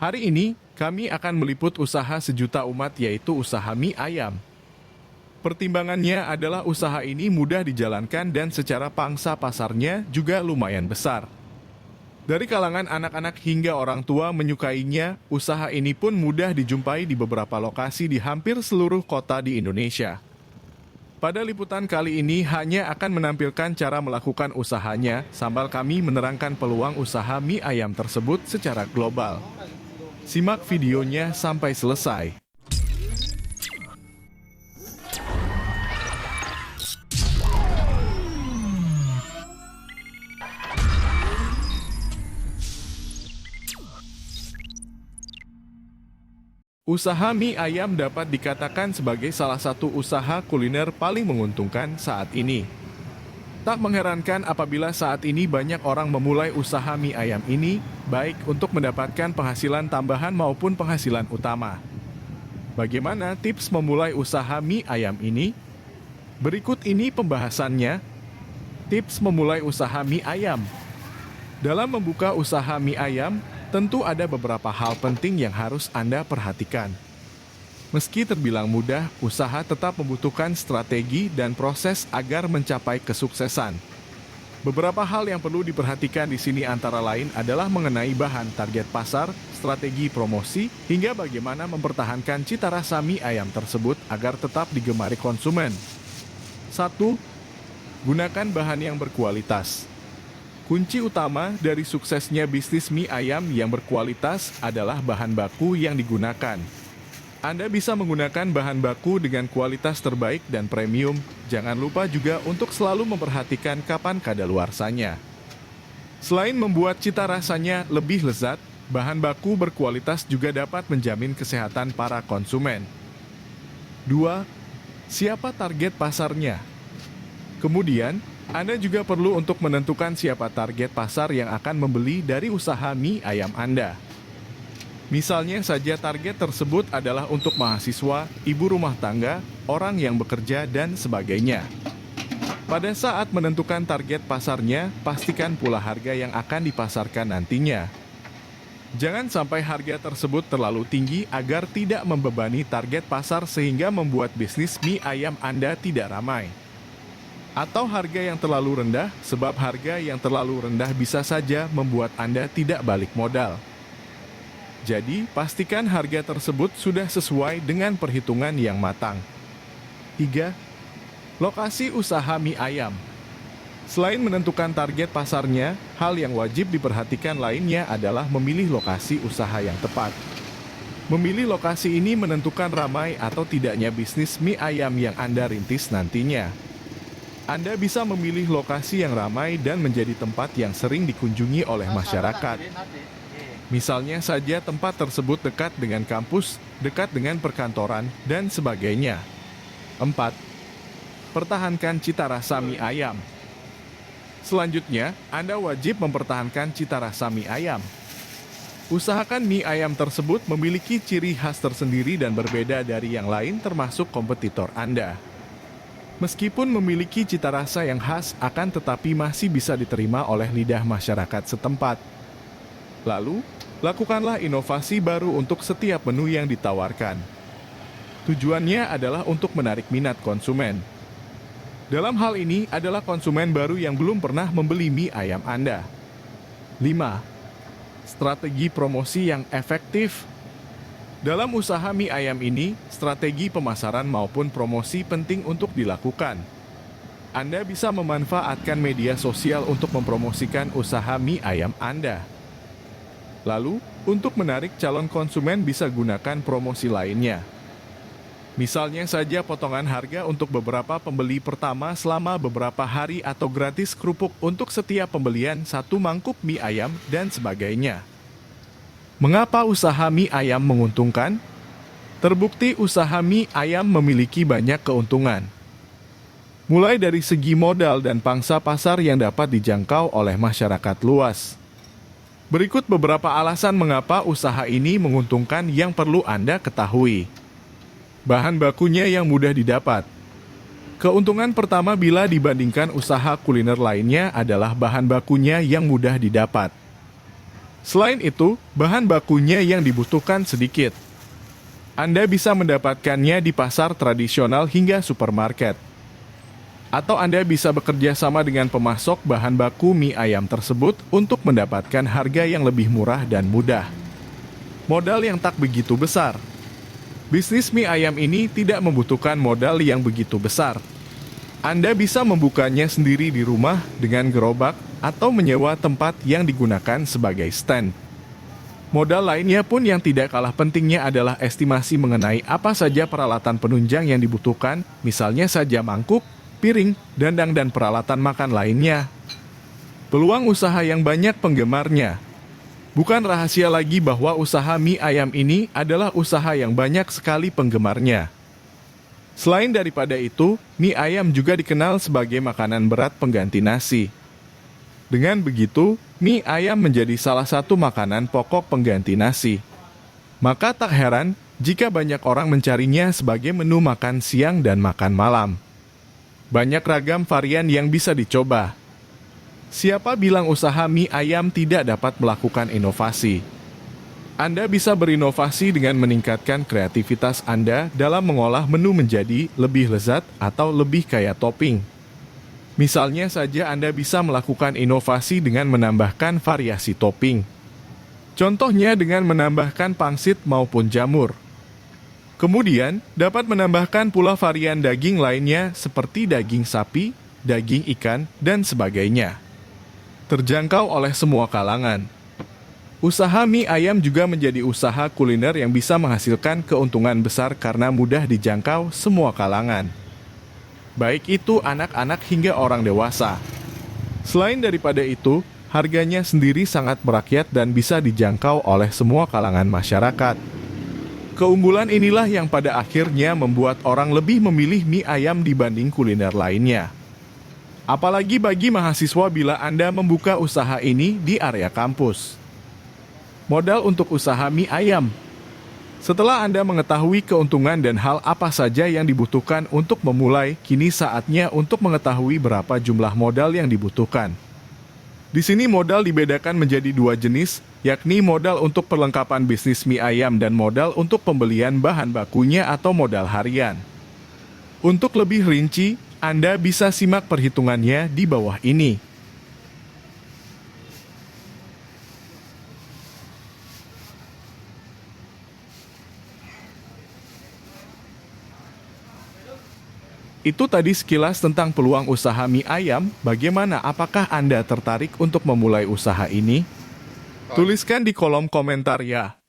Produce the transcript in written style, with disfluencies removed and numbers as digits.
Hari ini, kami akan meliput usaha sejuta umat yaitu usaha mie ayam. Pertimbangannya adalah usaha ini mudah dijalankan dan secara pangsa pasarnya juga lumayan besar. Dari kalangan anak-anak hingga orang tua menyukainya, usaha ini pun mudah dijumpai di beberapa lokasi di hampir seluruh kota di Indonesia. Pada liputan kali ini hanya akan menampilkan cara melakukan usahanya, sambil kami menerangkan peluang usaha mie ayam tersebut secara global. Simak videonya sampai selesai. Usaha mie ayam dapat dikatakan sebagai salah satu usaha kuliner paling menguntungkan saat ini. Tak mengherankan apabila saat ini banyak orang memulai usaha mie ayam ini, baik untuk mendapatkan penghasilan tambahan maupun penghasilan utama. Bagaimana tips memulai usaha mie ayam ini? Berikut ini pembahasannya. Tips memulai usaha mie ayam. Dalam membuka usaha mie ayam, tentu ada beberapa hal penting yang harus Anda perhatikan. Meski terbilang mudah, usaha tetap membutuhkan strategi dan proses agar mencapai kesuksesan. Beberapa hal yang perlu diperhatikan di sini antara lain adalah mengenai bahan target pasar, strategi promosi, hingga bagaimana mempertahankan cita rasa mie ayam tersebut agar tetap digemari konsumen. 1. Gunakan bahan yang berkualitas. Kunci utama dari suksesnya bisnis mie ayam yang berkualitas adalah bahan baku yang digunakan. Anda bisa menggunakan bahan baku dengan kualitas terbaik dan premium. Jangan lupa juga untuk selalu memperhatikan kapan kadaluarsanya. Selain membuat cita rasanya lebih lezat, bahan baku berkualitas juga dapat menjamin kesehatan para konsumen. 2. Siapa target pasarnya? Kemudian, Anda juga perlu untuk menentukan siapa target pasar yang akan membeli dari usaha mie ayam Anda. Misalnya saja target tersebut adalah untuk mahasiswa, ibu rumah tangga, orang yang bekerja, dan sebagainya. Pada saat menentukan target pasarnya, pastikan pula harga yang akan dipasarkan nantinya. Jangan sampai harga tersebut terlalu tinggi agar tidak membebani target pasar sehingga membuat bisnis mie ayam Anda tidak ramai. Atau harga yang terlalu rendah, sebab harga yang terlalu rendah bisa saja membuat Anda tidak balik modal. Jadi, pastikan harga tersebut sudah sesuai dengan perhitungan yang matang. 3. Lokasi usaha mie ayam. Selain menentukan target pasarnya, hal yang wajib diperhatikan lainnya adalah memilih lokasi usaha yang tepat. Memilih lokasi ini menentukan ramai atau tidaknya bisnis mie ayam yang Anda rintis nantinya. Anda bisa memilih lokasi yang ramai dan menjadi tempat yang sering dikunjungi oleh masyarakat. Misalnya saja tempat tersebut dekat dengan kampus, dekat dengan perkantoran, dan sebagainya. 4. Pertahankan cita rasa mie ayam. Selanjutnya, Anda wajib mempertahankan cita rasa mie ayam. Usahakan mie ayam tersebut memiliki ciri khas tersendiri dan berbeda dari yang lain termasuk kompetitor Anda. Meskipun memiliki cita rasa yang khas, akan tetapi masih bisa diterima oleh lidah masyarakat setempat. Lalu, lakukanlah inovasi baru untuk setiap menu yang ditawarkan. Tujuannya adalah untuk menarik minat konsumen. Dalam hal ini adalah konsumen baru yang belum pernah membeli mie ayam Anda. 5. Strategi promosi yang efektif. Dalam usaha mie ayam ini, strategi pemasaran maupun promosi penting untuk dilakukan. Anda bisa memanfaatkan media sosial untuk mempromosikan usaha mie ayam Anda. Lalu, untuk menarik calon konsumen bisa gunakan promosi lainnya. Misalnya saja potongan harga untuk beberapa pembeli pertama selama beberapa hari atau gratis kerupuk untuk setiap pembelian 1 mangkuk mie ayam dan sebagainya. Mengapa usaha mie ayam menguntungkan? Terbukti usaha mie ayam memiliki banyak keuntungan. Mulai dari segi modal dan pangsa pasar yang dapat dijangkau oleh masyarakat luas. Berikut beberapa alasan mengapa usaha ini menguntungkan yang perlu Anda ketahui. Bahan bakunya yang mudah didapat. Keuntungan pertama bila dibandingkan usaha kuliner lainnya adalah bahan bakunya yang mudah didapat. Selain itu, bahan bakunya yang dibutuhkan sedikit. Anda bisa mendapatkannya di pasar tradisional hingga supermarket. Atau Anda bisa bekerja sama dengan pemasok bahan baku mie ayam tersebut untuk mendapatkan harga yang lebih murah dan mudah. Modal yang tak begitu besar. Bisnis mie ayam ini tidak membutuhkan modal yang begitu besar. Anda bisa membukanya sendiri di rumah dengan gerobak atau menyewa tempat yang digunakan sebagai stand. Modal lainnya pun yang tidak kalah pentingnya adalah estimasi mengenai apa saja peralatan penunjang yang dibutuhkan, misalnya saja mangkuk, piring, dandang, dan peralatan makan lainnya. Peluang usaha yang banyak penggemarnya. Bukan rahasia lagi bahwa usaha mie ayam ini adalah usaha yang banyak sekali penggemarnya. Selain daripada itu, mie ayam juga dikenal sebagai makanan berat pengganti nasi. Dengan begitu, mie ayam menjadi salah satu makanan pokok pengganti nasi. Maka tak heran jika banyak orang mencarinya sebagai menu makan siang dan makan malam. Banyak ragam varian yang bisa dicoba. Siapa bilang usaha mie ayam tidak dapat melakukan inovasi? Anda bisa berinovasi dengan meningkatkan kreativitas Anda dalam mengolah menu menjadi lebih lezat atau lebih kaya topping. Misalnya saja Anda bisa melakukan inovasi dengan menambahkan variasi topping. Contohnya dengan menambahkan pangsit maupun jamur. Kemudian, dapat menambahkan pula varian daging lainnya seperti daging sapi, daging ikan, dan sebagainya. Terjangkau oleh semua kalangan. Usaha mie ayam juga menjadi usaha kuliner yang bisa menghasilkan keuntungan besar karena mudah dijangkau semua kalangan. Baik itu anak-anak hingga orang dewasa. Selain daripada itu, harganya sendiri sangat merakyat dan bisa dijangkau oleh semua kalangan masyarakat. Keunggulan inilah yang pada akhirnya membuat orang lebih memilih mie ayam dibanding kuliner lainnya. Apalagi bagi mahasiswa bila Anda membuka usaha ini di area kampus. Modal untuk usaha mie ayam. Setelah Anda mengetahui keuntungan dan hal apa saja yang dibutuhkan untuk memulai, kini saatnya untuk mengetahui berapa jumlah modal yang dibutuhkan. Di sini modal dibedakan menjadi dua jenis, yakni modal untuk perlengkapan bisnis mie ayam dan modal untuk pembelian bahan bakunya atau modal harian. Untuk lebih rinci, Anda bisa simak perhitungannya di bawah ini. Itu tadi sekilas tentang peluang usaha mie ayam. Bagaimana, apakah Anda tertarik untuk memulai usaha ini? Tuliskan di kolom komentar ya.